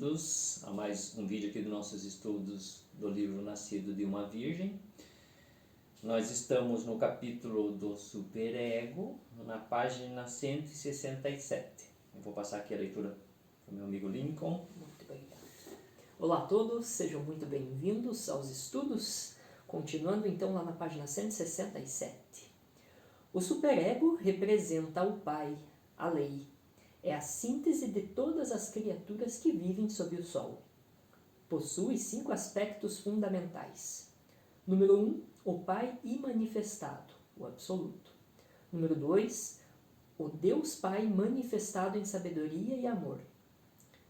bem-vindos a mais um vídeo aqui dos nossos estudos do livro Nascido de uma Virgem. Nós estamos no capítulo do superego, na página 167. Eu vou passar aqui a leitura para o meu amigo Lincoln. Muito obrigado. Olá a todos, sejam muito bem-vindos aos estudos. Continuando então lá na página 167. O superego representa o Pai, a lei. É a síntese de todas as criaturas que vivem sob o sol. Possui 5 aspectos fundamentais. Número 1, o Pai imanifestado, o Absoluto. Número 2, o Deus Pai manifestado em sabedoria e amor.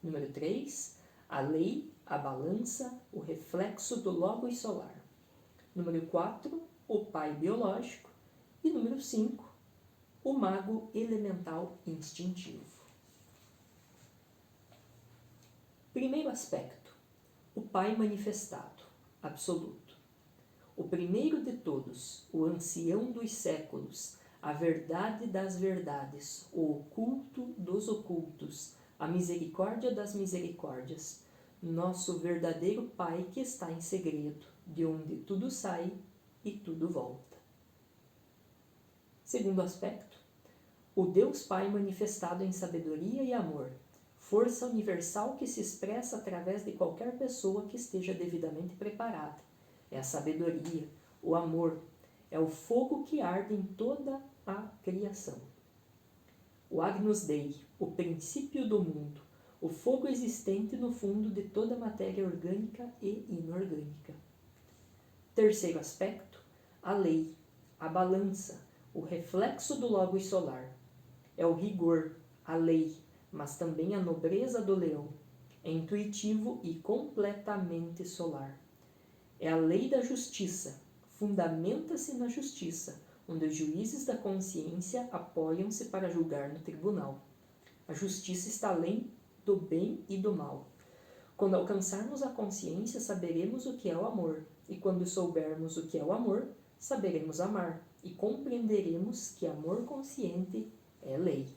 Número 3, a lei, a balança, o reflexo do Logos solar. Número 4, o Pai biológico. E número 5, o mago elemental instintivo. Primeiro aspecto, o Pai manifestado, absoluto. O primeiro de todos, o ancião dos séculos, a verdade das verdades, o oculto dos ocultos, a misericórdia das misericórdias, nosso verdadeiro Pai que está em segredo, de onde tudo sai e tudo volta. Segundo aspecto, o Deus Pai manifestado em sabedoria e amor, força universal que se expressa através de qualquer pessoa que esteja devidamente preparada. É a sabedoria, o amor, é o fogo que arde em toda a criação. O Agnus Dei, o princípio do mundo, o fogo existente no fundo de toda a matéria orgânica e inorgânica. Terceiro aspecto, a lei, a balança, o reflexo do Logos solar. É o rigor, a lei, mas também a nobreza do leão. É intuitivo e completamente solar. É a lei da justiça, fundamenta-se na justiça, onde os juízes da consciência apoiam-se para julgar no tribunal. A justiça está além do bem e do mal. Quando alcançarmos a consciência, saberemos o que é o amor, e quando soubermos o que é o amor, saberemos amar, e compreenderemos que amor consciente é lei.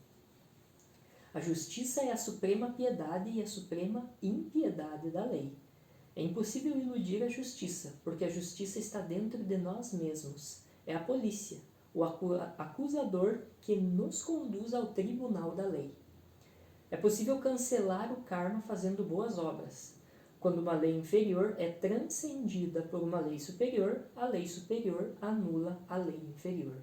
A justiça é a suprema piedade e a suprema impiedade da lei. É impossível iludir a justiça, porque a justiça está dentro de nós mesmos. É a polícia, o acusador que nos conduz ao tribunal da lei. É possível cancelar o karma fazendo boas obras. Quando uma lei inferior é transcendida por uma lei superior, a lei superior anula a lei inferior.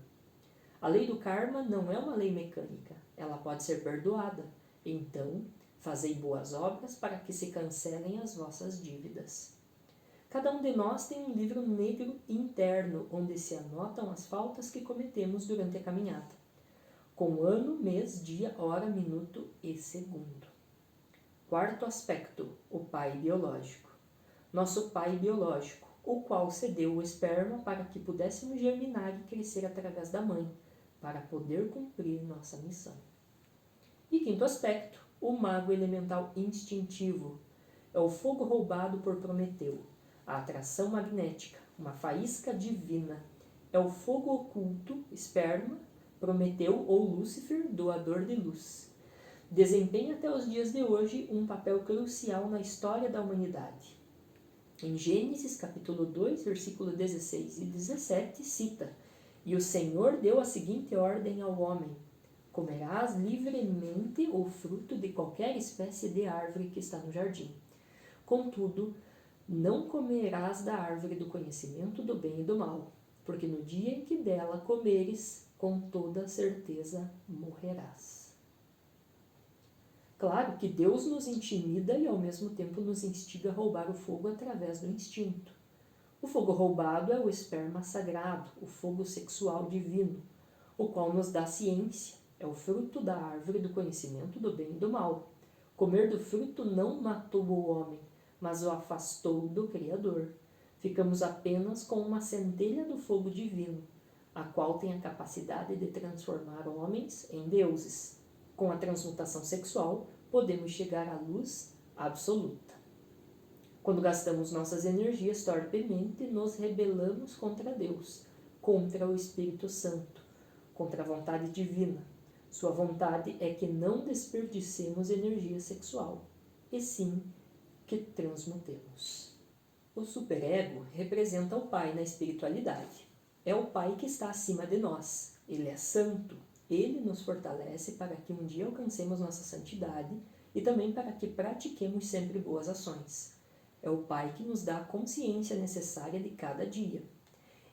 A lei do karma não é uma lei mecânica, ela pode ser perdoada. Então, fazei boas obras para que se cancelem as vossas dívidas. Cada um de nós tem um livro negro interno, onde se anotam as faltas que cometemos durante a caminhada, com ano, mês, dia, hora, minuto e segundo. Quarto aspecto, o Pai biológico. Nosso Pai biológico, o qual cedeu o esperma para que pudéssemos germinar e crescer através da mãe, para poder cumprir nossa missão. E quinto aspecto, o mago elemental instintivo. É o fogo roubado por Prometeu, a atração magnética, uma faísca divina. É o fogo oculto, esperma, Prometeu ou Lúcifer, doador de luz. Desempenha até os dias de hoje um papel crucial na história da humanidade. Em Gênesis capítulo 2, versículo 16 e 17, cita: E o Senhor deu a seguinte ordem ao homem: comerás livremente o fruto de qualquer espécie de árvore que está no jardim. Contudo, não comerás da árvore do conhecimento do bem e do mal, porque no dia em que dela comeres, com toda certeza morrerás. Claro que Deus nos intimida e ao mesmo tempo nos instiga a roubar o fogo através do instinto. O fogo roubado é o esperma sagrado, o fogo sexual divino, o qual nos dá ciência, é o fruto da árvore do conhecimento do bem e do mal. Comer do fruto não matou o homem, mas o afastou do Criador. Ficamos apenas com uma centelha do fogo divino, a qual tem a capacidade de transformar homens em deuses. Com a transmutação sexual, podemos chegar à luz absoluta. Quando gastamos nossas energias torpemente, nos rebelamos contra Deus, contra o Espírito Santo, contra a vontade divina. Sua vontade é que não desperdicemos energia sexual, e sim que transmutemos. O superego representa o Pai na espiritualidade. É o Pai que está acima de nós. Ele é santo. Ele nos fortalece para que um dia alcancemos nossa santidade e também para que pratiquemos sempre boas ações. É o Pai que nos dá a consciência necessária de cada dia.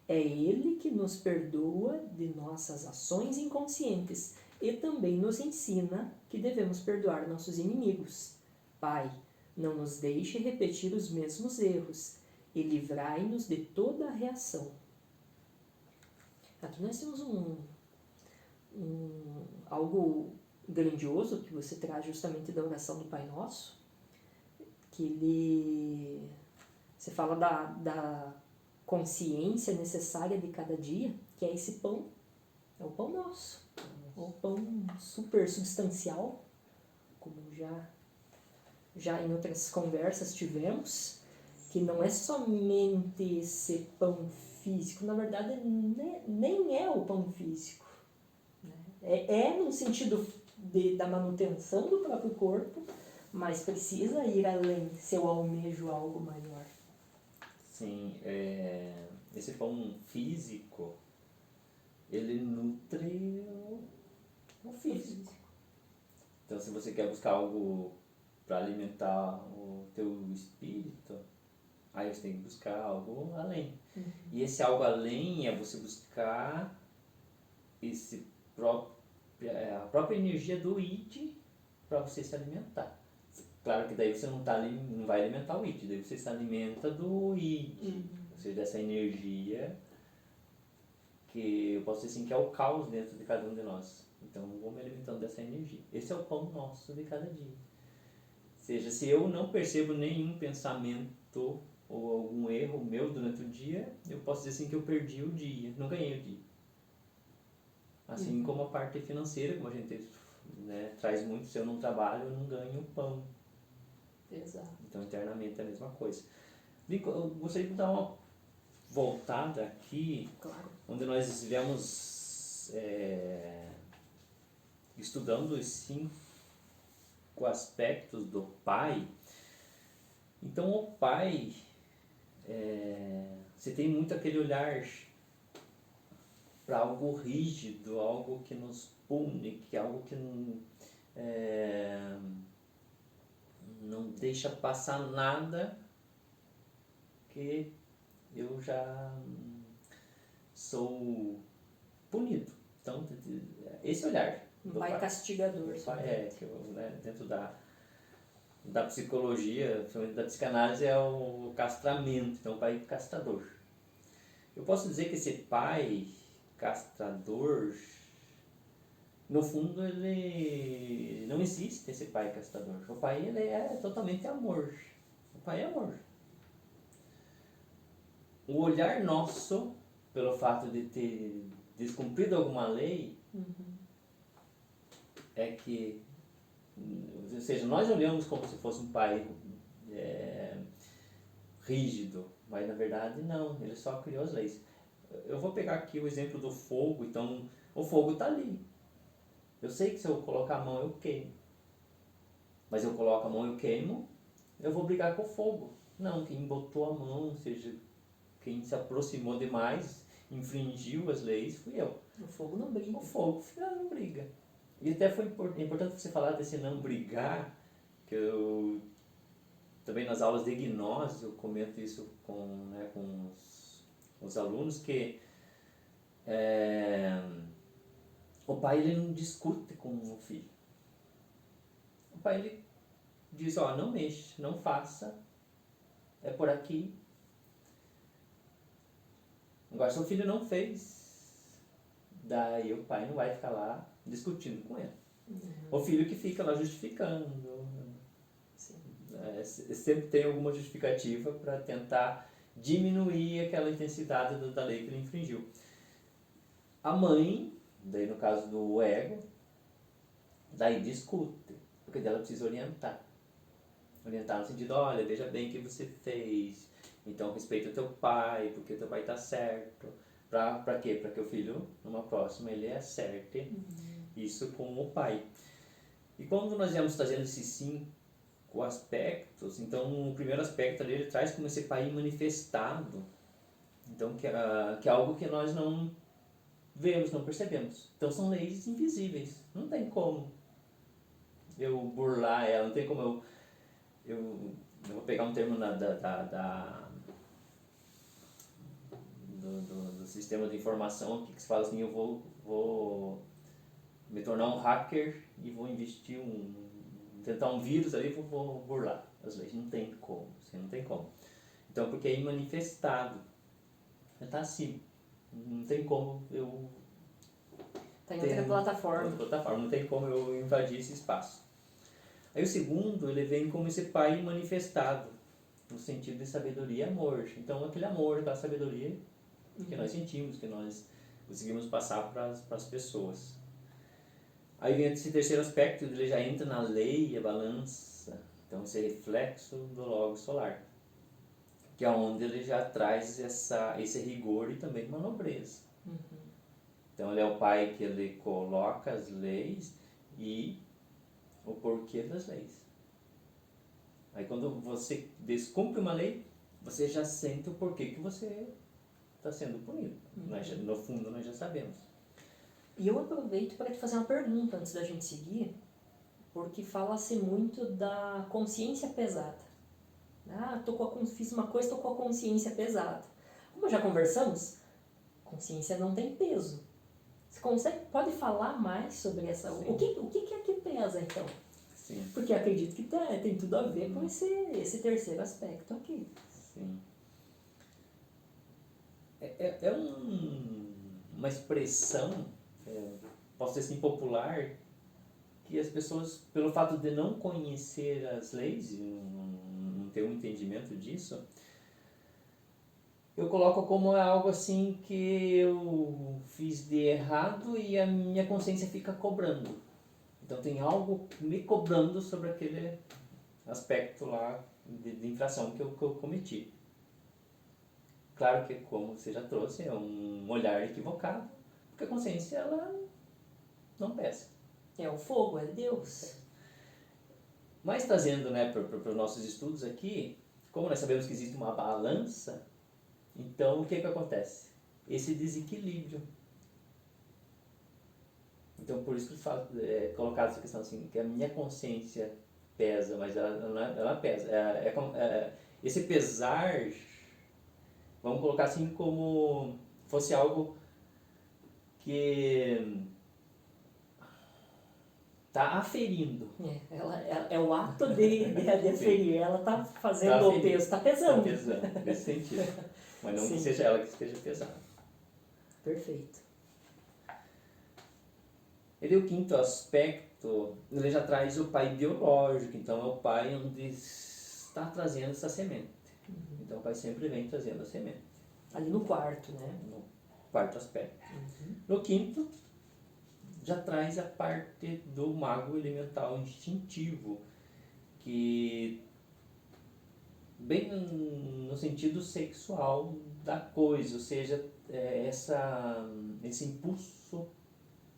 É Ele que nos perdoa de nossas ações inconscientes e também nos ensina que devemos perdoar nossos inimigos. Pai, não nos deixe repetir os mesmos erros e livrai-nos de toda a reação. Aqui nós temos algo grandioso que você traz justamente da oração do Pai Nosso, que você fala da consciência necessária de cada dia, que é esse pão, é o pão nosso, é o pão super substancial, como já em outras conversas tivemos, que não é somente esse pão físico, na verdade nem é o pão físico, né? É no sentido da manutenção do próprio corpo, mas precisa ir além se eu almejo algo maior. Sim, esse pão físico, ele nutre o físico. Então, se você quer buscar algo para alimentar o teu espírito, aí você tem que buscar algo além. Uhum. E esse algo além é você buscar a própria energia do id para você se alimentar. Claro que daí você não vai alimentar o id, daí você se alimenta do id, ou seja, dessa energia que eu posso dizer assim, que é o caos dentro de cada um de nós. Então eu vou me alimentando dessa energia. Esse é o pão nosso de cada dia. Ou seja, se eu não percebo nenhum pensamento ou algum erro meu durante o dia, eu posso dizer assim que eu perdi o dia, não ganhei o dia. Assim como a parte financeira, como a gente, né, traz muito, se eu não trabalho, eu não ganho pão. Exato. Então internamente é a mesma coisa. Eu gostaria de dar uma voltada aqui, Claro. onde nós estivemos estudando os 5 aspectos do Pai. Então o Pai, você tem muito aquele olhar para algo rígido, algo que nos pune, que é algo que não deixa passar nada, que eu já sou punido. Então, esse olhar do Pai castigador. Pai, que eu, né, dentro da psicologia, principalmente da psicanálise, é o castramento, então o pai castrador. Eu posso dizer que esse pai castrador, no fundo, ele não existe, esse pai castrador. O pai, ele é totalmente amor. O pai é amor. O olhar nosso, pelo fato de ter descumprido alguma lei, é que, ou seja, nós olhamos como se fosse um pai rígido, mas na verdade não, ele só criou as leis. Eu vou pegar aqui o exemplo do fogo, então o fogo está ali. Eu sei que se eu colocar a mão eu queimo, mas eu coloco a mão eu queimo, eu vou brigar com o fogo. Não, quem botou a mão, ou seja, quem se aproximou demais, infringiu as leis, fui eu. O fogo não briga. O fogo não briga. E até foi importante você falar desse não brigar, que eu também nas aulas de gnose eu comento isso com os alunos, que o pai ele não discute com o filho. O pai ele diz, não mexa, não faça, é por aqui. Agora se o filho não fez, daí o pai não vai ficar lá discutindo com ele. O filho que fica lá justificando. Sempre tem alguma justificativa para tentar diminuir aquela intensidade da lei que ele infringiu. A mãe, daí no caso do ego, daí discute, porque dela precisa orientar. Orientar no sentido, olha, veja bem o que você fez, então respeita o teu pai, porque o teu pai está certo. Para quê? Para que o filho, numa próxima, ele acerte isso com o pai. E quando nós viemos trazendo esses 5 aspectos. Então, o primeiro aspecto ali, ele traz como esse pai manifestado. Então, que é algo que nós não vemos, não percebemos. Então, são leis invisíveis. Não tem como eu burlar ela, não tem como eu vou pegar um termo do sistema de informação aqui, que se fala assim, eu vou me tornar um hacker e vou tentar um vírus ali e vou burlar as leis. Não tem como, assim, não tem como. Então, porque é imanifestado, está acima. Não tem como eu... Está em outra plataforma. Outra plataforma, não tem como eu invadir esse espaço. Aí o segundo, ele vem como esse pai manifestado, no sentido de sabedoria e amor. Então, aquele amor, aquela sabedoria que nós sentimos, que nós conseguimos passar para as pessoas. Aí vem esse terceiro aspecto, ele já entra na lei, a balança, então esse reflexo do Logos solar, que é onde ele já traz esse rigor e também uma nobreza. Então ele é o pai que ele coloca as leis e o porquê das leis. Aí quando você descumpre uma lei, você já sente o porquê que você está sendo punido. No fundo nós já sabemos. E eu aproveito para te fazer uma pergunta antes da gente seguir, porque fala-se muito da consciência pesada. Fiz uma coisa, estou com a consciência pesada. Como já conversamos, consciência não tem peso. Você pode falar mais sobre essa... Sim. O que é que pesa, então? Sim. Porque eu acredito que tem tudo a ver com esse terceiro aspecto aqui. Sim. É uma expressão, posso dizer assim, popular, que as pessoas, pelo fato de não conhecer as leis, não ter um entendimento disso, eu coloco como algo assim que eu fiz de errado e a minha consciência fica cobrando. Então tem algo me cobrando sobre aquele aspecto lá de infração que eu cometi. Claro que, como você já trouxe, é um olhar equivocado, porque a consciência ela não pesa. É o fogo, é Deus. Mas trazendo, né, para os nossos estudos aqui, como nós sabemos que existe uma balança, então o que acontece? Esse desequilíbrio. Então por isso que colocado essa questão assim, que a minha consciência pesa, mas ela pesa. Esse pesar, vamos colocar assim como fosse algo que está aferindo. Ela é o ato de aferir, ela está fazendo o peso, está pesando. Está pesando, nesse sentido. Mas não Sim. que seja ela que esteja pesada. Perfeito. Ele é o quinto aspecto, ele já traz o pai biológico, então é o pai onde está trazendo essa semente. Então o pai sempre vem trazendo a semente. Ali no quarto, né? No quarto aspecto. No quinto, já traz a parte do mago elemental instintivo, que bem no sentido sexual da coisa, ou seja, esse impulso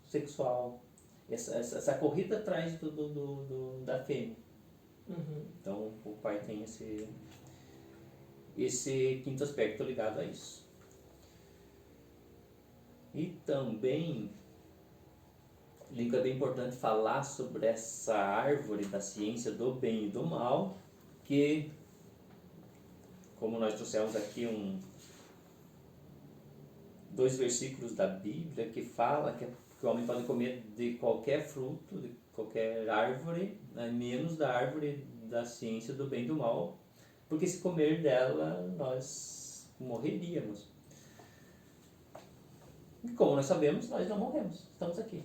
sexual, essa corrida atrás da fêmea. Então o pai tem esse quinto aspecto ligado a isso. E também é bem importante falar sobre essa árvore da ciência do bem e do mal, que, como nós trouxemos aqui dois versículos da Bíblia que fala que o homem pode comer de qualquer fruto, de qualquer árvore, né, menos da árvore da ciência do bem e do mal, porque se comer dela nós morreríamos. E como nós sabemos, nós não morremos, estamos aqui.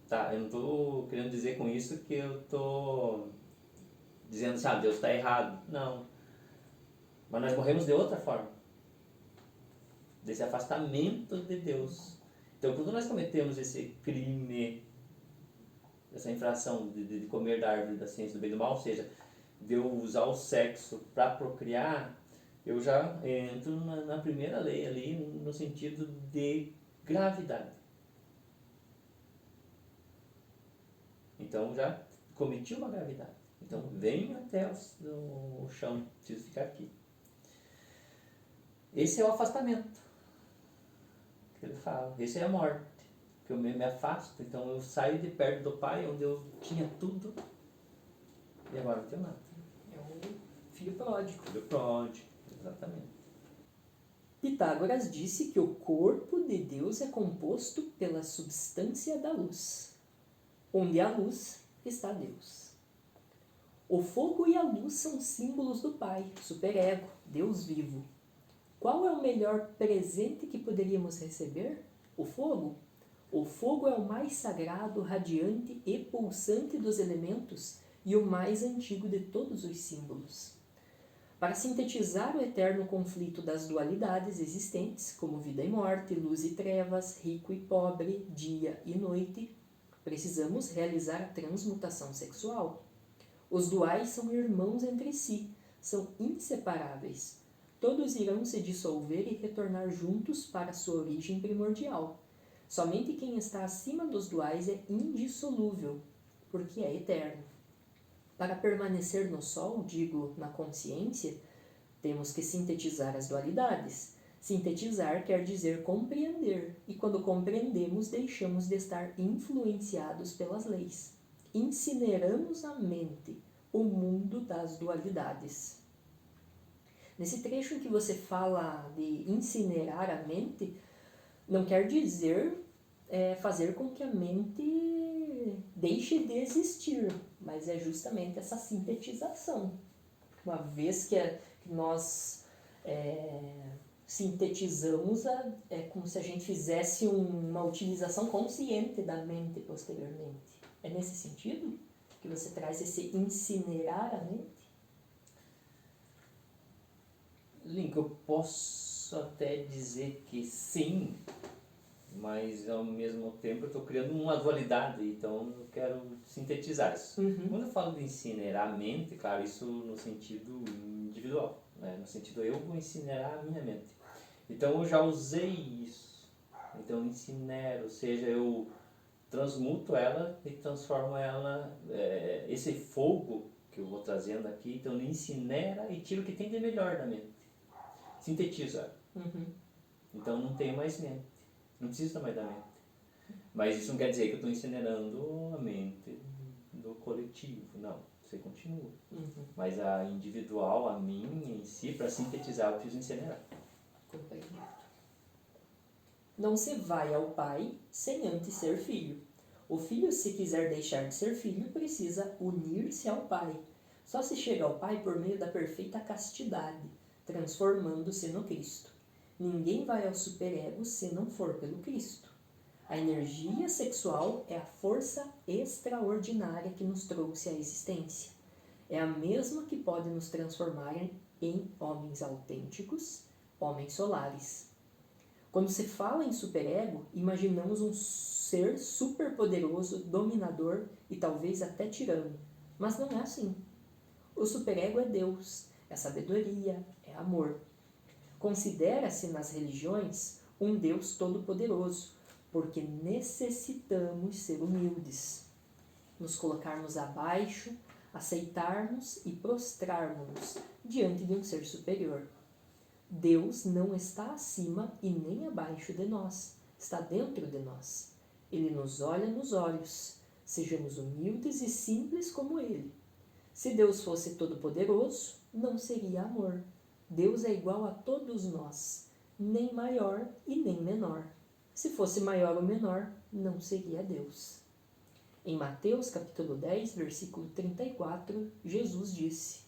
Tá, eu não estou querendo dizer com isso que eu estou dizendo, Deus está errado. Não. Mas nós morremos de outra forma. Desse afastamento de Deus. Então, quando nós cometemos esse crime, essa infração de comer da árvore da ciência do bem e do mal, ou seja, de eu usar o sexo para procriar, eu já entro na primeira lei ali, no sentido de gravidade. Então já cometi uma gravidade. Então, venho até o chão, preciso ficar aqui. Esse é o afastamento que ele fala. Esse é a morte, que eu me afasto. Então, eu saio de perto do Pai, onde eu tinha tudo, e agora não tenho nada. É o filho pródigo. Filho pródigo, exatamente. Pitágoras disse que o corpo de Deus é composto pela substância da luz. Onde há luz, está Deus. O fogo e a luz são símbolos do Pai, superego, Deus vivo. Qual é o melhor presente que poderíamos receber? O fogo? O fogo é o mais sagrado, radiante e pulsante dos elementos e o mais antigo de todos os símbolos. Para sintetizar o eterno conflito das dualidades existentes, como vida e morte, luz e trevas, rico e pobre, dia e noite, precisamos realizar a transmutação sexual. Os duais são irmãos entre si, são inseparáveis. Todos irão se dissolver e retornar juntos para sua origem primordial. Somente quem está acima dos duais é indissolúvel, porque é eterno. Para permanecer no Sol, digo, na consciência, temos que sintetizar as dualidades. Sintetizar quer dizer compreender, e quando compreendemos, deixamos de estar influenciados pelas leis. Incineramos a mente, o mundo das dualidades. Nesse trecho em que você fala de incinerar a mente, não quer dizer fazer com que a mente deixe de existir, mas é justamente essa sintetização. Uma vez que nós sintetizamos, é como se a gente fizesse uma utilização consciente da mente posteriormente. É nesse sentido que você traz esse incinerar a mente? Link, eu posso até dizer que sim, mas ao mesmo tempo eu estou criando uma dualidade, então eu quero sintetizar isso. Quando eu falo de incinerar a mente, claro, isso no sentido individual, né? No sentido eu vou incinerar a minha mente. Então eu já usei isso, então eu incinero, ou seja, eu transmuto ela e transformo ela, esse fogo que eu vou trazendo aqui, então ele incinera e tira o que tem de melhor da mente. Sintetiza. Então não tenho mais mente. Não precisa mais da mente. Mas isso não quer dizer que eu estou incinerando a mente do coletivo. Não, você continua. Mas a individual, a minha em si, para sintetizar, eu preciso incinerar. Compreendido. Não se vai ao pai sem antes ser filho. O filho, se quiser deixar de ser filho, precisa unir-se ao pai. Só se chega ao pai por meio da perfeita castidade, transformando-se no Cristo. Ninguém vai ao superego se não for pelo Cristo. A energia sexual é a força extraordinária que nos trouxe à existência. É a mesma que pode nos transformar em homens autênticos, homens solares. Quando se fala em superego, imaginamos um ser superpoderoso, dominador e talvez até tirano. Mas não é assim. O superego é Deus, é sabedoria, é amor. Considera-se nas religiões um Deus todo-poderoso, porque necessitamos ser humildes, nos colocarmos abaixo, aceitarmos e prostrarmos-nos diante de um ser superior. Deus não está acima e nem abaixo de nós, está dentro de nós. Ele nos olha nos olhos. Sejamos humildes e simples como Ele. Se Deus fosse todo-poderoso, não seria amor. Deus é igual a todos nós, nem maior e nem menor. Se fosse maior ou menor, não seria Deus. Em Mateus capítulo 10, versículo 34, Jesus disse: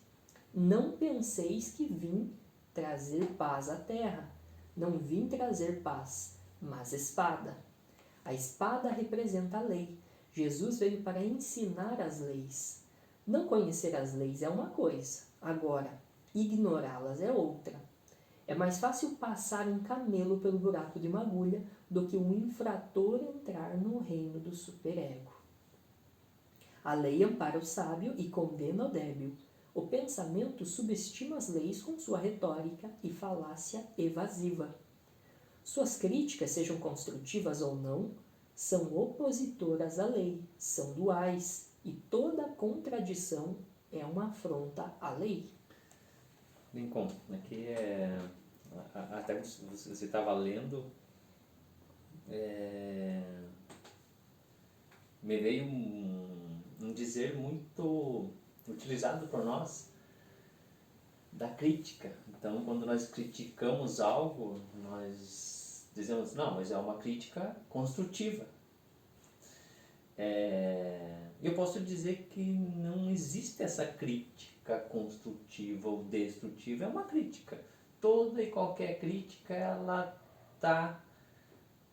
Não penseis que vim trazer paz à terra. Não vim trazer paz, mas espada. A espada representa a lei. Jesus veio para ensinar as leis. Não conhecer as leis é uma coisa, agora, ignorá-las é outra. É mais fácil passar um camelo pelo buraco de uma agulha do que um infrator entrar no reino do superego. A lei ampara o sábio e condena o débil. O pensamento subestima as leis com sua retórica e falácia evasiva. Suas críticas, sejam construtivas ou não, são opositoras à lei, são duais, e toda contradição é uma afronta à lei. Lincoln, aqui até você estava lendo, me veio um dizer muito utilizado por nós da crítica. Então, quando nós criticamos algo, nós dizemos, não, mas é uma crítica construtiva. Eu posso dizer que não existe essa crítica construtiva ou destrutiva, é uma crítica. Toda e qualquer crítica, ela está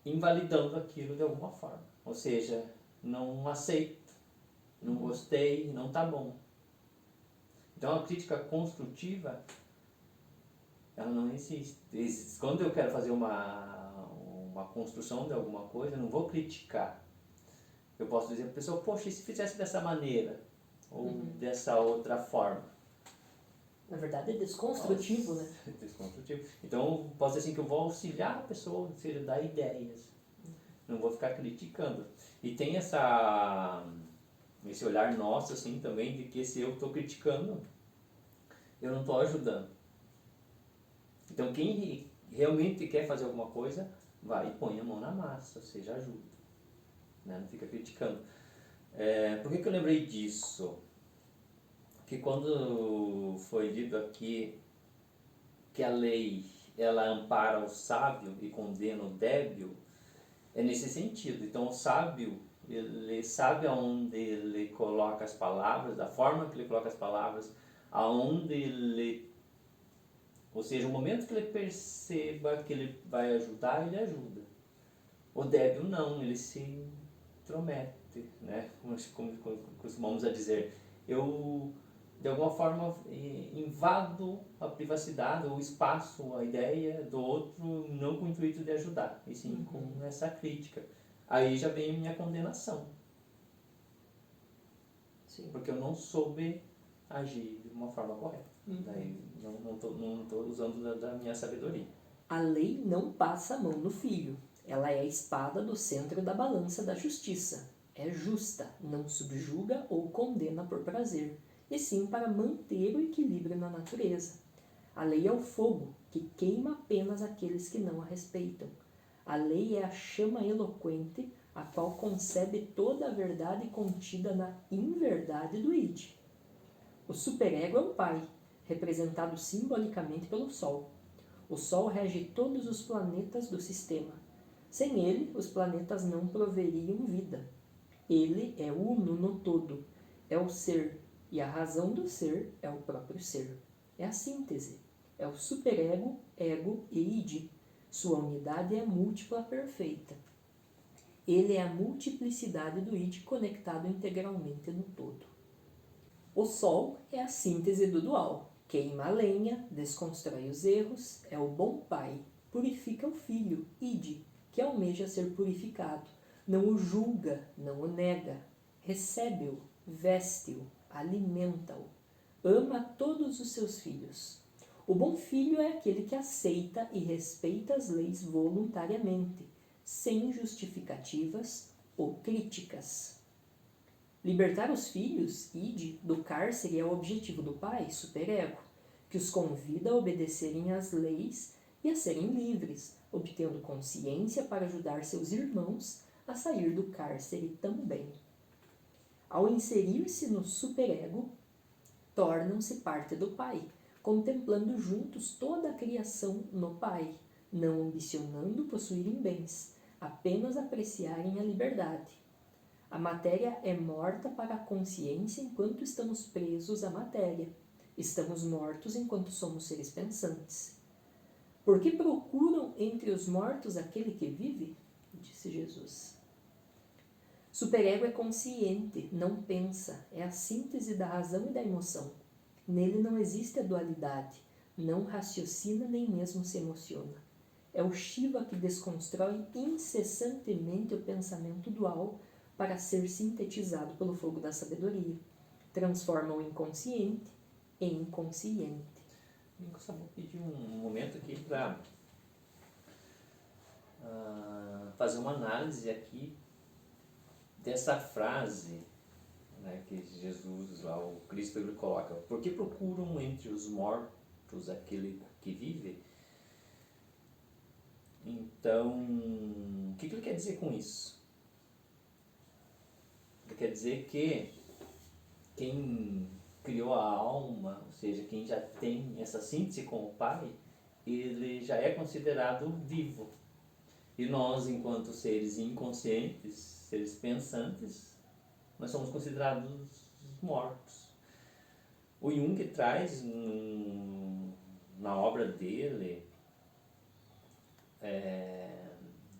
invalidando aquilo de alguma forma. Ou seja, não aceito, não gostei, não está bom. Então, a crítica construtiva, ela não existe. Quando eu quero fazer uma construção de alguma coisa, eu não vou criticar. Eu posso dizer para a pessoa, poxa, e se fizesse dessa maneira? Ou dessa outra forma? Na verdade, é desconstrutivo, né? Desconstrutivo. Então, posso dizer assim que eu vou auxiliar a pessoa, ou seja, dar ideias. Não vou ficar criticando. E tem esse olhar nosso, assim, também, de que se eu estou criticando, eu não estou ajudando. Então, quem realmente quer fazer alguma coisa, vai e põe a mão na massa, ou seja, ajuda. Né? Não fica criticando. Por que eu lembrei disso? Que quando foi dito aqui que a lei ela ampara o sábio e condena o débil, é nesse sentido. Então, o sábio, ele sabe aonde ele coloca as palavras, da forma que ele coloca as palavras, aonde ele... Ou seja, o momento que ele perceba que ele vai ajudar, ele ajuda. O débil não, ele se intromete, né? Como costumamos a dizer. Eu, de alguma forma, invado a privacidade, o espaço, a ideia do outro, não com o intuito de ajudar, e sim com essa crítica. Aí já vem a minha condenação. Sim. Porque eu não soube agir de uma forma correta. Daí não tô usando da minha sabedoria. A lei não passa a mão no filho. Ela é a espada do centro da balança da justiça. É justa, não subjuga ou condena por prazer, e sim para manter o equilíbrio na natureza. A lei é o fogo, que queima apenas aqueles que não a respeitam. A lei é a chama eloquente, a qual concebe toda a verdade contida na inverdade do id. O superego é o pai, representado simbolicamente pelo Sol. O Sol rege todos os planetas do sistema. Sem ele, os planetas não proveriam vida. Ele é uno no todo, é o ser, e a razão do ser é o próprio ser. É a síntese, é o superego, ego e id. Sua unidade é múltipla perfeita. Ele é a multiplicidade do id conectado integralmente no todo. O Sol é a síntese do dual. Queima a lenha, desconstrói os erros, é o bom pai, purifica o filho, id, que almeja ser purificado, não o julga, não o nega, recebe-o, veste-o, alimenta-o, ama todos os seus filhos. O bom filho é aquele que aceita e respeita as leis voluntariamente, sem justificativas ou críticas. Libertar os filhos, id, do cárcere é o objetivo do pai, superego, que os convida a obedecerem às leis e a serem livres, obtendo consciência para ajudar seus irmãos a sair do cárcere também. Ao inserir-se no superego, tornam-se parte do pai, contemplando juntos toda a criação no pai, não ambicionando possuírem bens, apenas apreciarem a liberdade. A matéria é morta para a consciência enquanto estamos presos à matéria. Estamos mortos enquanto somos seres pensantes. Por que procuram entre os mortos aquele que vive? Disse Jesus. Superego é consciente, não pensa, é a síntese da razão e da emoção. Nele não existe a dualidade, não raciocina nem mesmo se emociona. É o Shiva que desconstrói incessantemente o pensamento dual para ser sintetizado pelo fogo da sabedoria. Transforma o inconsciente em consciente. Eu só vou pedir um momento aqui para fazer uma análise aqui dessa frase né, que Jesus, lá o Cristo, ele coloca: por que procuram entre os mortos aquele que vive? Então, o que ele quer dizer com isso? Ele quer dizer que quem criou a alma, ou seja, quem já tem essa síntese com o Pai, ele já é considerado vivo. E nós, enquanto seres inconscientes, seres pensantes, nós somos considerados mortos. O Jung traz na obra dele,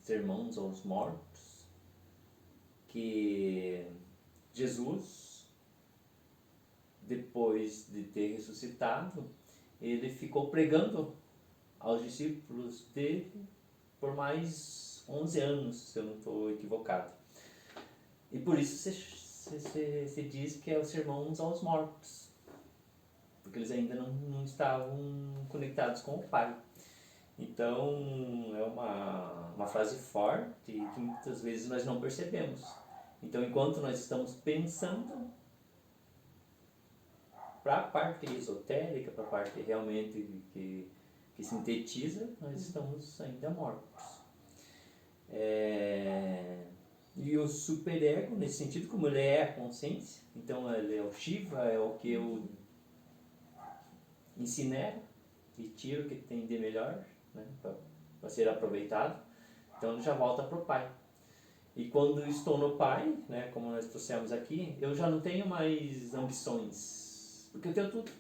Sermões aos Mortos, que Jesus, depois de ter ressuscitado, ele ficou pregando aos discípulos dele por mais 11 anos, se eu não estou equivocado. E por isso se diz que é o Sermões aos Mortos, porque eles ainda não estavam conectados com o Pai. Então, é uma frase forte que muitas vezes nós não percebemos. Então, enquanto nós estamos pensando, para a parte esotérica, para a parte realmente que sintetiza, nós estamos ainda mortos. E o superego, nesse sentido, como ele é a consciência, então ele é o Shiva, é o que eu incinero e tiro o que tem de melhor, né, para ser aproveitado. Então ele já volta para o Pai. E quando estou no Pai, né, como nós trouxemos aqui, eu já não tenho mais ambições, porque eu tenho tudo.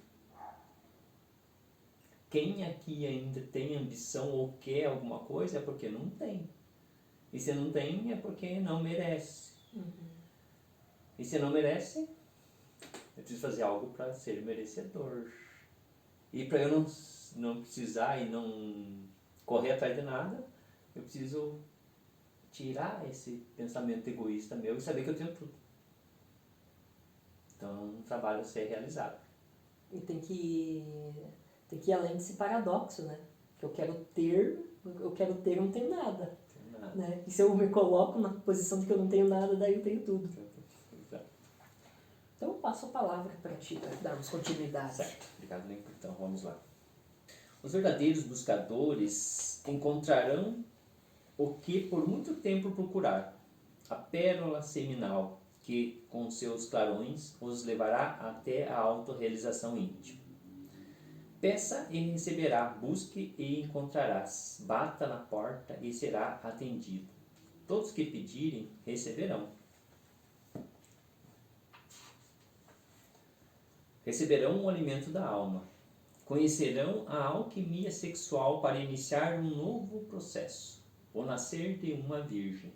Quem aqui ainda tem ambição ou quer alguma coisa é porque não tem. E se não tem é porque não merece. E se não merece, eu preciso fazer algo para ser merecedor. E para eu não precisar e não correr atrás de nada, eu preciso tirar esse pensamento egoísta meu e saber que eu tenho tudo. Então, um trabalho a ser realizado. E tem que ir além desse paradoxo, né? Que eu quero ter e não tenho nada. Né? E se eu me coloco na posição de que eu não tenho nada, daí eu tenho tudo. Então eu passo a palavra para ti, para darmos continuidade. Certo, obrigado, Nico. Então vamos lá. Os verdadeiros buscadores encontrarão o que por muito tempo procuraram, a pérola seminal que com seus clarões os levará até a autorrealização íntima. Peça e receberá, busque e encontrarás, bata na porta e será atendido. Todos que pedirem, receberão. Receberão o alimento da alma. Conhecerão a alquimia sexual para iniciar um novo processo, o nascer de uma virgem,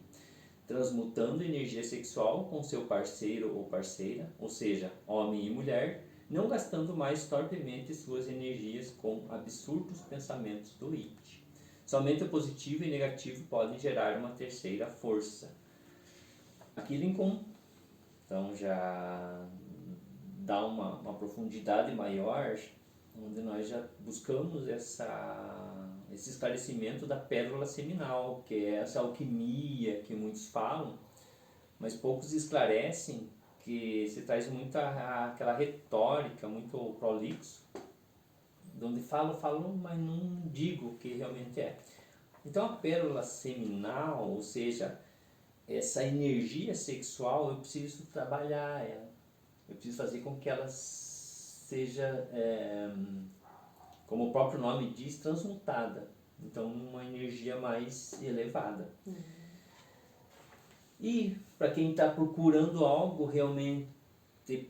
transmutando energia sexual com seu parceiro ou parceira, ou seja, homem e mulher, não gastando mais torpemente suas energias com absurdos pensamentos doentes. Somente o positivo e negativo podem gerar uma terceira força. Aqui Lincoln, então, já dá uma profundidade maior, onde nós já buscamos esse esclarecimento da pérola seminal, que é essa alquimia que muitos falam, mas poucos esclarecem, que se traz muito aquela retórica, muito prolixo, onde falo, mas não digo o que realmente é. Então a pérola seminal, ou seja, essa energia sexual, eu preciso trabalhar ela, eu preciso fazer com que ela seja, como o próprio nome diz, transmutada. Então uma energia mais elevada. E para quem está procurando algo realmente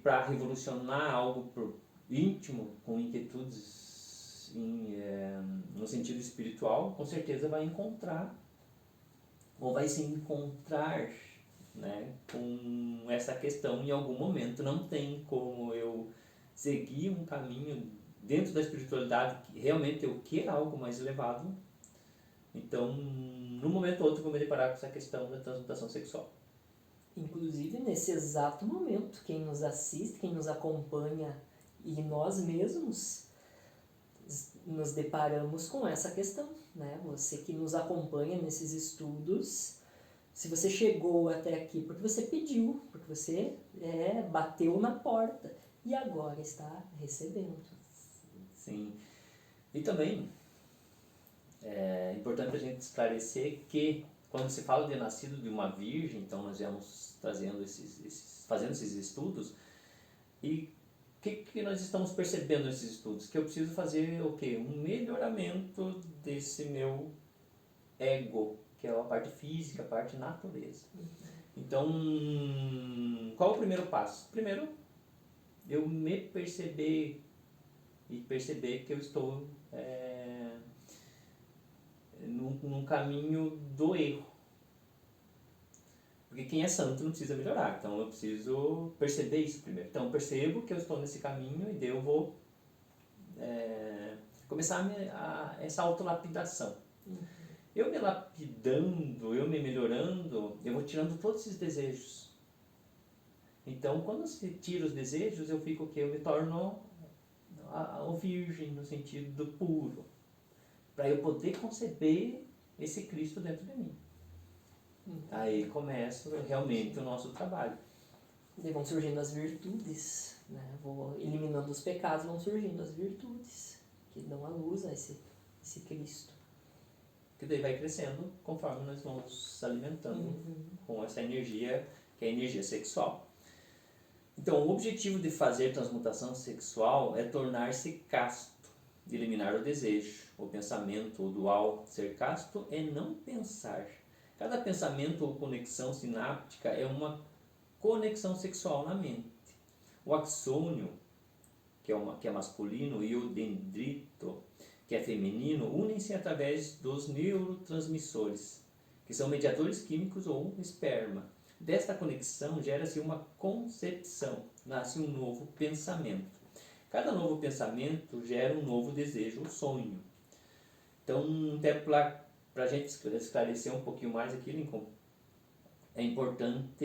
para revolucionar, algo íntimo, com inquietudes no sentido espiritual, com certeza vai encontrar, ou vai se encontrar, né, com essa questão em algum momento. Não tem como eu seguir um caminho dentro da espiritualidade que realmente eu queira algo mais elevado. Então, num momento ou outro, eu vou me deparar com essa questão da transmutação sexual. Inclusive, nesse exato momento, quem nos assiste, quem nos acompanha e nós mesmos nos deparamos com essa questão, né? Você que nos acompanha nesses estudos Se você chegou até aqui porque você pediu, porque você bateu na porta e agora está recebendo. Sim. E também é importante a gente esclarecer que quando se fala de nascido de uma virgem, então nós vamos trazendo fazendo esses estudos, e o que nós estamos percebendo nesses estudos? Que eu preciso fazer o quê? Um melhoramento desse meu ego, que é a parte física, a parte natureza. Então, qual é o primeiro passo? Primeiro, eu me perceber e perceber que eu estou num caminho do erro. Porque quem é santo não precisa melhorar, então eu preciso perceber isso primeiro. Então eu percebo que eu estou nesse caminho e daí eu vou começar essa autolapidação. Eu me lapidando, eu me melhorando, eu vou tirando todos esses desejos. Então quando se tira os desejos, eu fico o quê? Eu me torno o virgem, no sentido do puro. Para eu poder conceber esse Cristo dentro de mim. Aí começa realmente o nosso trabalho. E vão surgindo as virtudes, né? Vou eliminando os pecados, vão surgindo as virtudes que dão a luz a esse Cristo. Que daí vai crescendo conforme nós vamos alimentando com essa energia, que é a energia sexual. Então, o objetivo de fazer transmutação sexual é tornar-se casto, eliminar o desejo, o pensamento, o dual. Ser casto é não pensar. Cada pensamento ou conexão sináptica é uma conexão sexual na mente. O axônio, que é masculino, e o dendrito, que é feminino, unem-se através dos neurotransmissores, que são mediadores químicos ou esperma. Desta conexão gera-se uma concepção, nasce um novo pensamento. Cada novo pensamento gera um novo desejo ou sonho. Então, até para a gente esclarecer um pouquinho mais aqui, Lincoln, é importante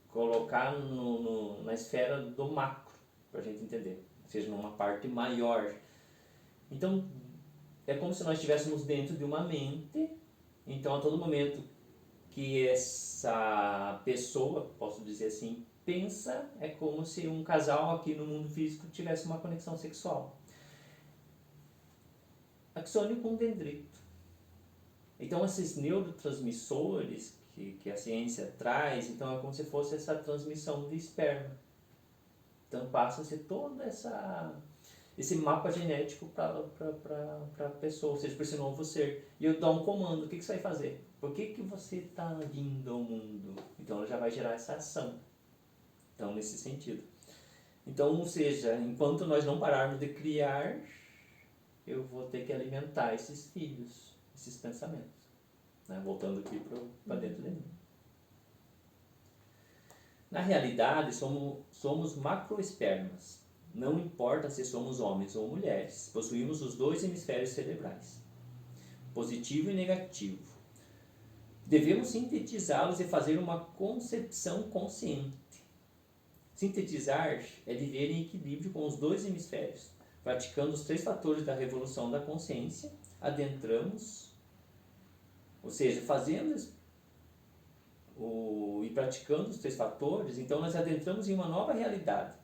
colocar na esfera do macro, para a gente entender, ou seja, numa parte maior. Então, é como se nós estivéssemos dentro de uma mente, então a todo momento que essa pessoa, posso dizer assim, pensa, é como se um casal aqui no mundo físico tivesse uma conexão sexual. Axônio com dendrito. Então, esses neurotransmissores que a ciência traz, então é como se fosse essa transmissão de esperma. Então, passa a ser todo esse mapa genético para a pessoa, ou seja, para esse novo ser. E eu dou um comando, o que você vai fazer? Por que você está vindo ao mundo? Então, ela já vai gerar essa ação. Então, nesse sentido. Então, ou seja, enquanto nós não pararmos de criar, eu vou ter que alimentar esses filhos, esses pensamentos. Né? Voltando aqui para dentro de mim. Na realidade, somos macroespermas. Não importa se somos homens ou mulheres, possuímos os dois hemisférios cerebrais, positivo e negativo. Devemos sintetizá-los e fazer uma concepção consciente. Sintetizar é viver em equilíbrio com os dois hemisférios, praticando os 3 fatores da revolução da consciência. Adentramos, ou seja, fazendo e praticando os 3 fatores, então nós adentramos em uma nova realidade.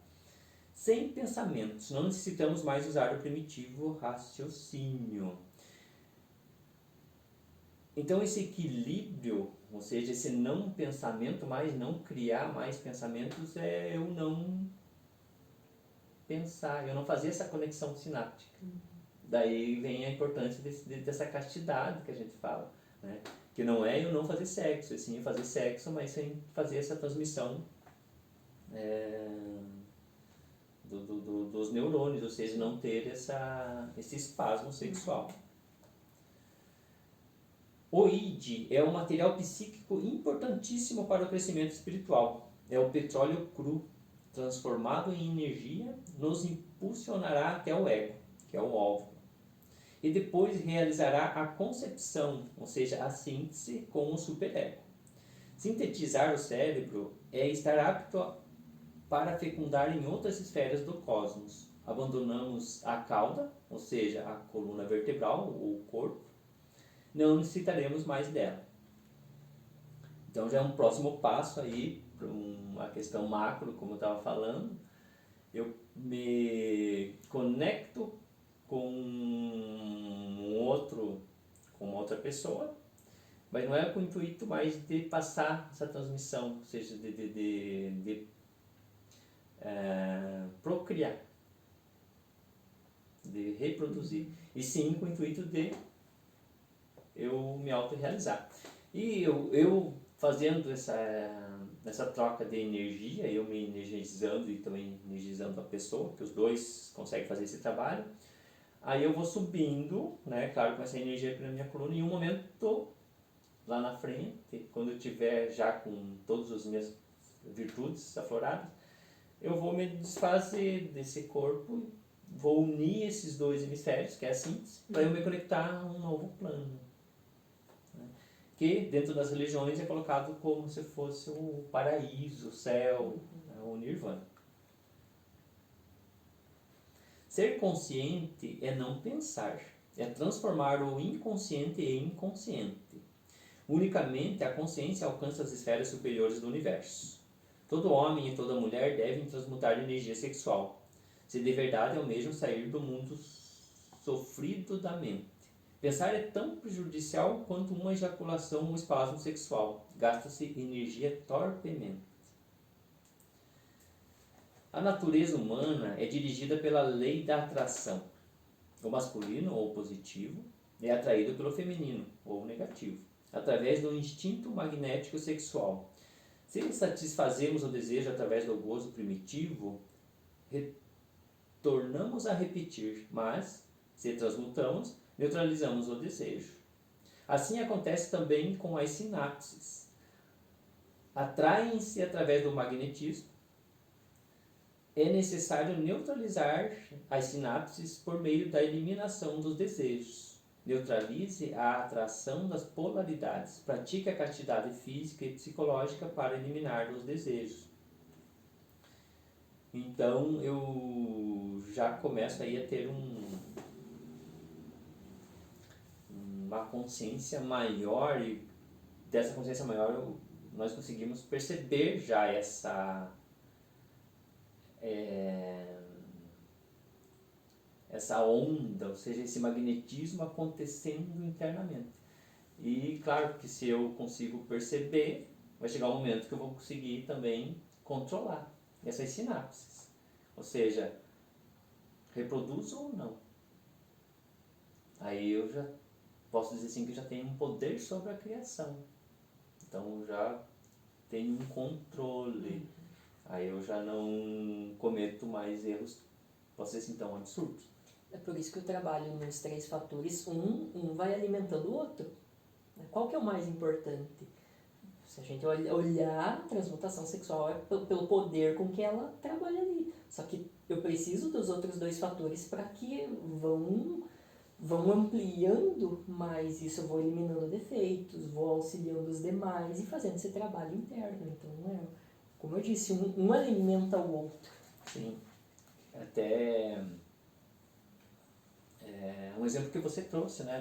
Sem pensamentos, não necessitamos mais usar o primitivo raciocínio. Então esse equilíbrio, ou seja, esse não pensamento mais, não criar mais pensamentos, é eu não pensar, eu não fazer essa conexão sináptica. Daí vem a importância dessa castidade que a gente fala, né? Que não é eu não fazer sexo, sim fazer sexo, mas sem fazer essa transmissão dos neurônios, ou seja, não ter esse espasmo sexual. O id é um material psíquico importantíssimo para o crescimento espiritual. É o petróleo cru, transformado em energia, nos impulsionará até o ego, que é o óvulo. E depois realizará a concepção, ou seja, a síntese com o superego. Sintetizar o cérebro é estar apto para fecundar em outras esferas do cosmos. Abandonamos a cauda, ou seja, a coluna vertebral, o corpo, não necessitaremos mais dela. Então já é um próximo passo aí para uma questão macro, como eu estava falando. Eu me conecto com com uma outra pessoa, mas não é com o intuito mais de passar essa transmissão, ou seja, de procriar, de reproduzir, e sim com o intuito de eu me autorrealizar. E eu fazendo essa troca de energia, eu me energizando e também energizando a pessoa, que os dois conseguem fazer esse trabalho, aí eu vou subindo, né, claro, com essa energia pela minha coluna, e em um momento lá na frente, quando eu tiver já com todas as minhas virtudes afloradas, eu vou me desfazer desse corpo, vou unir esses dois hemisférios, que é a síntese, para eu me conectar a um novo plano, né? Que dentro das religiões é colocado como se fosse o paraíso, o céu, né, o nirvana. Ser consciente é não pensar, é transformar o inconsciente em consciente. Unicamente a consciência alcança as esferas superiores do universo. Todo homem e toda mulher devem transmutar energia sexual, se de verdade almejam sair do mundo sofrido da mente. Pensar é tão prejudicial quanto uma ejaculação ou um espasmo sexual. Gasta-se energia torpemente. A natureza humana é dirigida pela lei da atração. O masculino, ou positivo, é atraído pelo feminino, ou negativo, através do instinto magnético sexual. Se satisfazemos o desejo através do gozo primitivo, retornamos a repetir, mas, se transmutamos, neutralizamos o desejo. Assim acontece também com as sinapses. Atraem-se através do magnetismo. É necessário neutralizar as sinapses por meio da eliminação dos desejos. Neutralize a atração das polaridades. Pratique a castidade física e psicológica para eliminar os desejos. Então eu já começo aí a ter uma consciência maior, e dessa consciência maior nós conseguimos perceber já essa onda, ou seja, esse magnetismo acontecendo internamente. E claro que se eu consigo perceber, vai chegar um momento que eu vou conseguir também controlar essas sinapses. Ou seja, reproduzo ou não. Aí eu já posso dizer assim que eu já tenho um poder sobre a criação. Então já tenho um controle. Aí eu já não cometo mais erros, posso dizer assim, tão absurdos. É por isso que eu trabalho nos 3 fatores, um vai alimentando o outro. Qual que é o mais importante? Se a gente olhar, a transmutação sexual é pelo poder com que ela trabalha ali. Só que eu preciso dos outros 2 fatores para que vão ampliando mais isso, eu vou eliminando defeitos, vou auxiliando os demais e fazendo esse trabalho interno. Então, como eu disse, um alimenta o outro. Sim. Até um exemplo que você trouxe, né,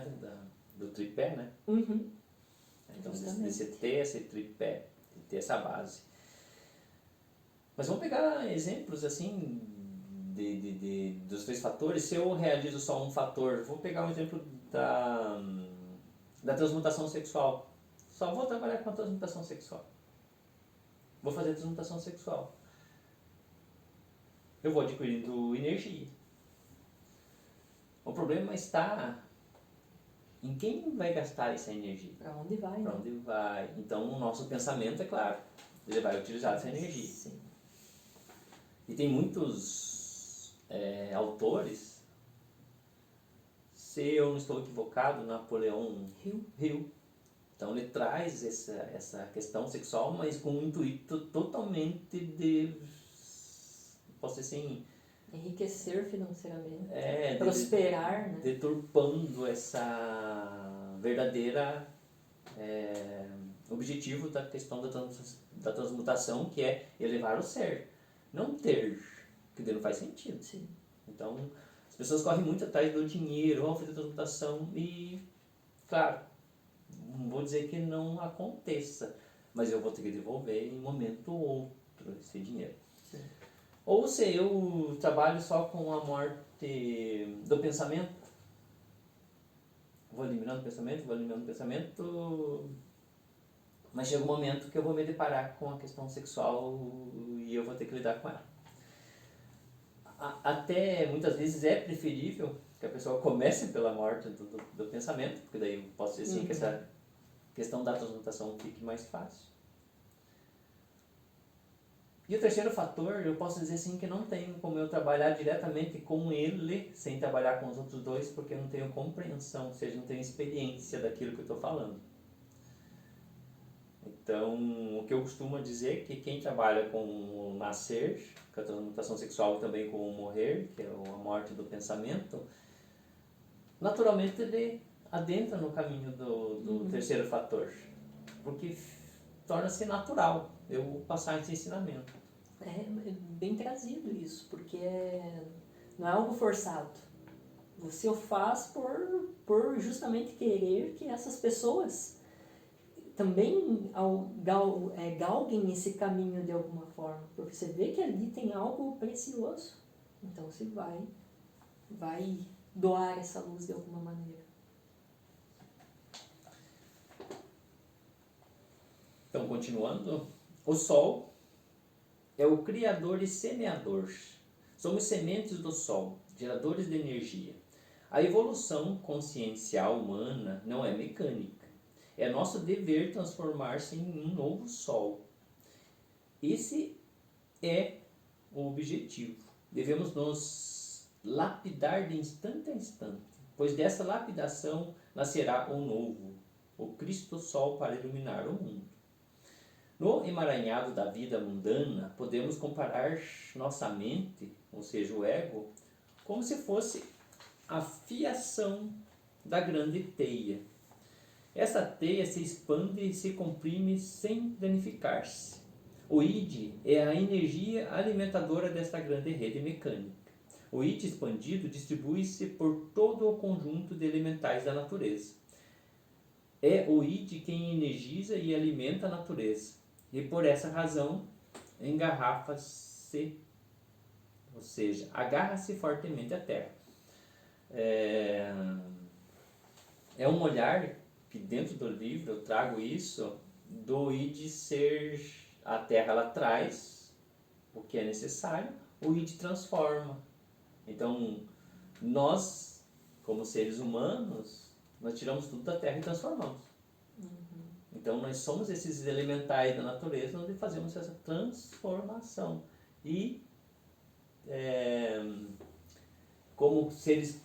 do tripé, né? Uhum. Então, de você ter esse tripé, de ter essa base. Mas vamos pegar exemplos, assim, dos 3 fatores. Se eu realizo só um fator, vou pegar um exemplo da transmutação sexual. Só vou trabalhar com a transmutação sexual. Vou fazer transmutação sexual. Eu vou adquirindo energia. O problema está em quem vai gastar essa energia. Para onde vai? Para onde vai. Então, o nosso pensamento, é claro, ele vai utilizar essa energia. Sim. E tem muitos autores, se eu não estou equivocado, Napoleão Hill. Então, ele traz essa questão sexual, mas com um intuito totalmente posso dizer assim, enriquecer financeiramente, prosperar, né? Deturpando essa verdadeira objetivo da questão da transmutação, que é elevar o ser, não ter, que daí não faz sentido. Sim. Então, as pessoas correm muito atrás do dinheiro, vão fazer transmutação e, claro, não vou dizer que não aconteça, mas eu vou ter que devolver em um momento ou outro esse dinheiro. Sim. Ou se eu trabalho só com a morte do pensamento, vou eliminando o pensamento, mas chega um momento que eu vou me deparar com a questão sexual e eu vou ter que lidar com ela. Até muitas vezes é preferível que a pessoa comece pela morte do pensamento, porque daí eu posso dizer assim que essa questão da transmutação fique mais fácil. E o terceiro fator, eu posso dizer assim que não tenho como eu trabalhar diretamente com ele, sem trabalhar com os outros dois, porque eu não tenho compreensão, ou seja, não tenho experiência daquilo que eu estou falando. Então, o que eu costumo dizer é que quem trabalha com o nascer, com a transmutação sexual e também com o morrer, que é a morte do pensamento, naturalmente ele adentra no caminho do terceiro fator, porque torna-se natural eu passar esse ensinamento. É bem trazido isso, porque não é algo forçado. Você o faz por justamente querer que essas pessoas também galguem esse caminho de alguma forma, porque você vê que ali tem algo precioso, então você vai doar essa luz de alguma maneira. Então, continuando, o Sol é o criador e semeador. Somos sementes do Sol, geradores de energia. A evolução consciencial humana não é mecânica. É nosso dever transformar-se em um novo Sol. Esse é o objetivo. Devemos nos lapidar de instante a instante, pois dessa lapidação nascerá o novo, o Cristo Sol para iluminar o mundo. No emaranhado da vida mundana, podemos comparar nossa mente, ou seja, o ego, como se fosse a fiação da grande teia. Essa teia se expande e se comprime sem danificar-se. O id é a energia alimentadora desta grande rede mecânica. O id expandido distribui-se por todo o conjunto de elementais da natureza. É o id quem energiza e alimenta a natureza. E por essa razão, engarrafa-se, ou seja, agarra-se fortemente à terra. É um olhar que dentro do livro eu trago isso, do id ser, a terra ela traz o que é necessário, o id transforma. Então, nós, como seres humanos, nós tiramos tudo da terra e transformamos. Então, nós somos esses elementais da natureza onde fazemos essa transformação. E, como seres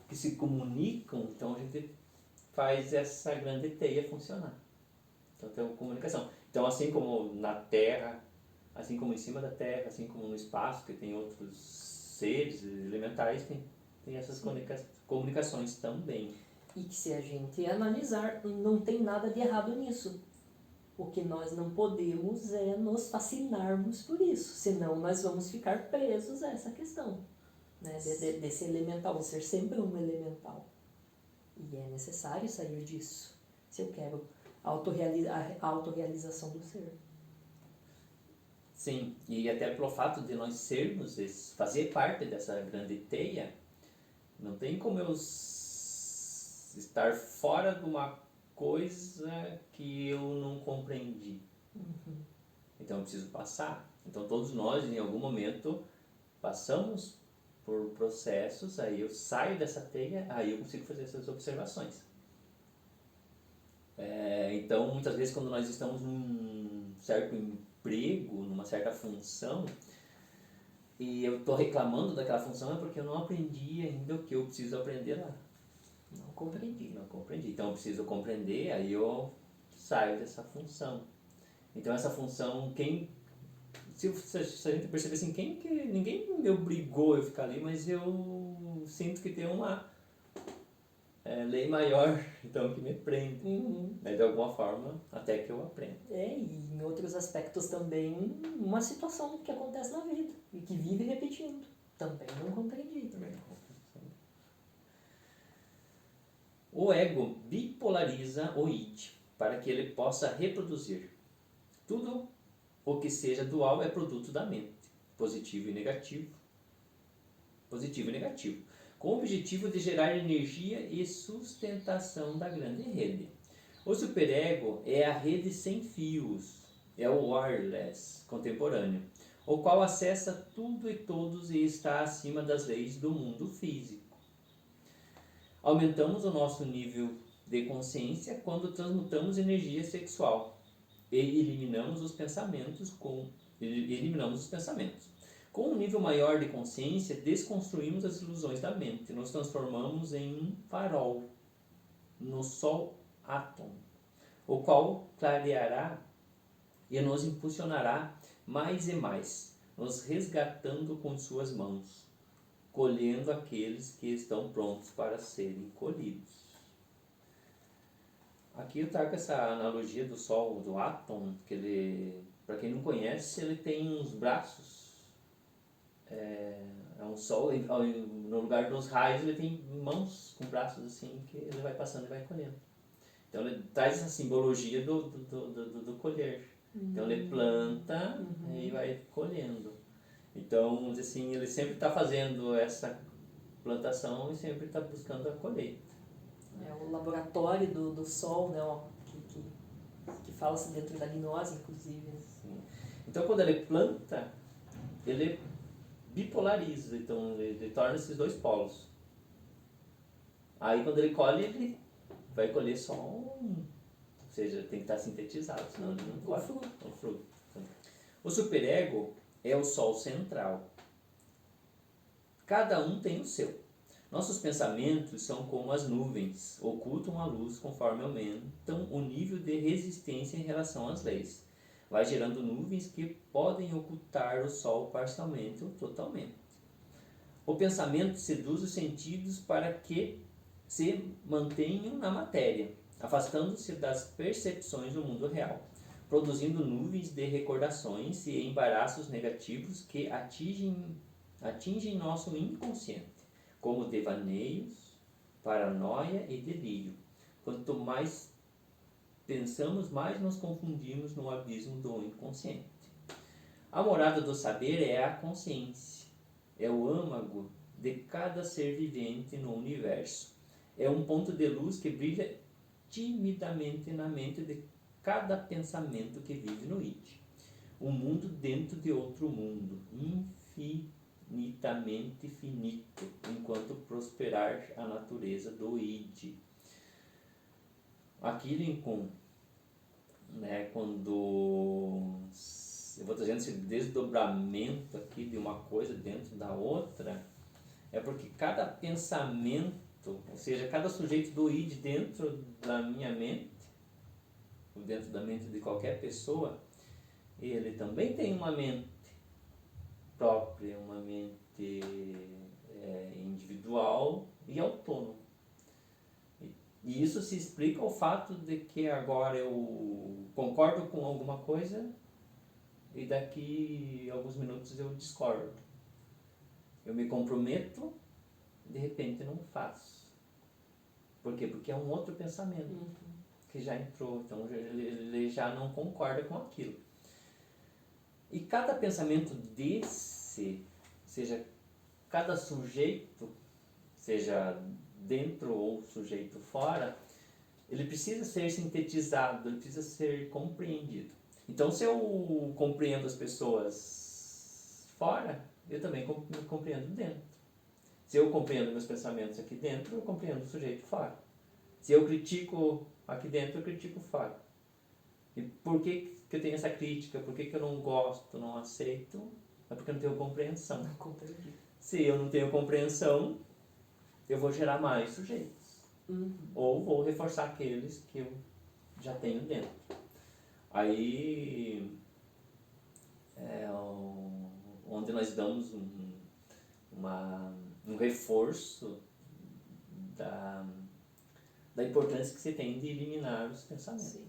que se comunicam, então a gente faz essa grande teia funcionar. Então, tem uma comunicação. Então, assim como na Terra, assim como em cima da Terra, assim como no espaço, que tem outros seres elementais, tem essas comunicações também. E que se a gente analisar, não tem nada de errado nisso. O que nós não podemos é nos fascinarmos por isso, senão nós vamos ficar presos a essa questão, né? Desse elemental, ser sempre um elemental. E é necessário sair disso, se eu quero a autorrealização do ser. Sim, e até pelo fato de nós sermos, fazer parte dessa grande teia, não tem como eu estar fora de uma coisa que eu não compreendi. Então eu preciso passar. Então todos nós, em algum momento, passamos por processos, aí eu saio dessa teia, aí eu consigo fazer essas observações. Então, muitas vezes, quando nós estamos num certo emprego, numa certa função, e eu estou reclamando daquela função, é porque eu não aprendi ainda o que eu preciso aprender lá. Não compreendi. Não compreendi. Então, eu preciso compreender, aí eu saio dessa função. Então, essa função, se a gente perceber assim, ninguém me obrigou a ficar ali, mas eu sinto que tem uma lei maior, então, que me prende. De alguma forma, até que eu aprenda. E em outros aspectos também, uma situação que acontece na vida e que vive repetindo. Também não compreendi. O O ego bipolariza o id, para que ele possa reproduzir. Tudo o que seja dual é produto da mente, positivo e negativo, com o objetivo de gerar energia e sustentação da grande rede. O superego é a rede sem fios, é o wireless contemporâneo, o qual acessa tudo e todos e está acima das leis do mundo físico. Aumentamos o nosso nível de consciência quando transmutamos energia sexual e eliminamos os pensamentos. Com um nível maior de consciência, desconstruímos as ilusões da mente, nos transformamos em um farol no Sol átomo, o qual clareará e nos impulsionará mais e mais, nos resgatando com suas mãos, colhendo aqueles que estão prontos para serem colhidos. Aqui eu trago essa analogia do Sol, do átomo, que ele, para quem não conhece, ele tem uns braços, é um Sol, no lugar dos raios ele tem mãos com braços assim, que ele vai passando e vai colhendo. Então ele traz essa simbologia do colher. Então ele planta e vai colhendo. Então, assim, ele sempre está fazendo essa plantação e sempre está buscando a colheita. É o laboratório do Sol, né, que fala-se dentro da gnose, inclusive. Sim. Então, quando ele planta, ele bipolariza, então ele torna esses dois polos. Aí, quando ele colhe, ele vai colher só um, ou seja, tem que estar sintetizado, senão ele não colhe o fruto. O superego é o Sol central. Cada um tem o seu. Nossos pensamentos são como as nuvens, ocultam a luz conforme aumentam o nível de resistência em relação às leis. Vai gerando nuvens que podem ocultar o Sol parcialmente ou totalmente. O pensamento seduz os sentidos para que se mantenham na matéria, afastando-se das percepções do mundo real, produzindo nuvens de recordações e embaraços negativos que atingem nosso inconsciente, como devaneios, paranoia e delírio. Quanto mais pensamos, mais nos confundimos no abismo do inconsciente. A morada do saber é a consciência, é o âmago de cada ser vivente no universo. É um ponto de luz que brilha timidamente na mente de cada pensamento que vive no id. Um mundo dentro de outro mundo, infinitamente finito, enquanto prosperar a natureza do id. Aqui Lincoln, né, quando eu vou trazendo esse desdobramento aqui de uma coisa dentro da outra, é porque cada pensamento, ou seja, cada sujeito do id dentro da minha mente, ou dentro da mente de qualquer pessoa, ele também tem uma mente própria, uma mente individual e autônoma. E isso se explica ao fato de que agora eu concordo com alguma coisa e daqui a alguns minutos eu discordo. Eu me comprometo, de repente não faço. Por quê? Porque é um outro pensamento que já entrou, então ele já não concorda com aquilo. E cada pensamento desse, seja cada sujeito, seja dentro ou sujeito fora, ele precisa ser sintetizado, ele precisa ser compreendido. Então, se eu compreendo as pessoas fora, eu também me compreendo dentro. Se eu compreendo meus pensamentos aqui dentro, eu compreendo o sujeito fora. Se eu critico aqui dentro, eu critico fora. E por que eu tenho essa crítica? Por que eu não gosto, não aceito? É porque eu não tenho compreensão. Se eu não tenho compreensão, eu vou gerar mais sujeitos. Ou vou reforçar aqueles que eu já tenho dentro. Aí, onde nós damos um reforço da importância que você tem de eliminar os pensamentos. Sim.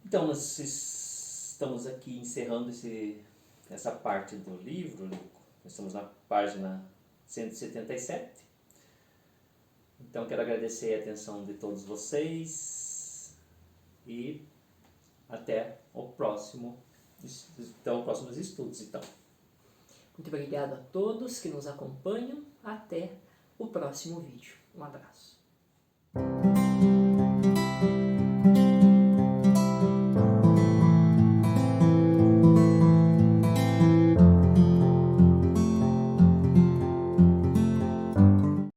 Então, nós estamos aqui encerrando essa parte do livro. Nós estamos na página 177. Então, quero agradecer a atenção de todos vocês e até os próximos estudos, então. Muito obrigado a todos que nos acompanham. Até o próximo vídeo. Um abraço.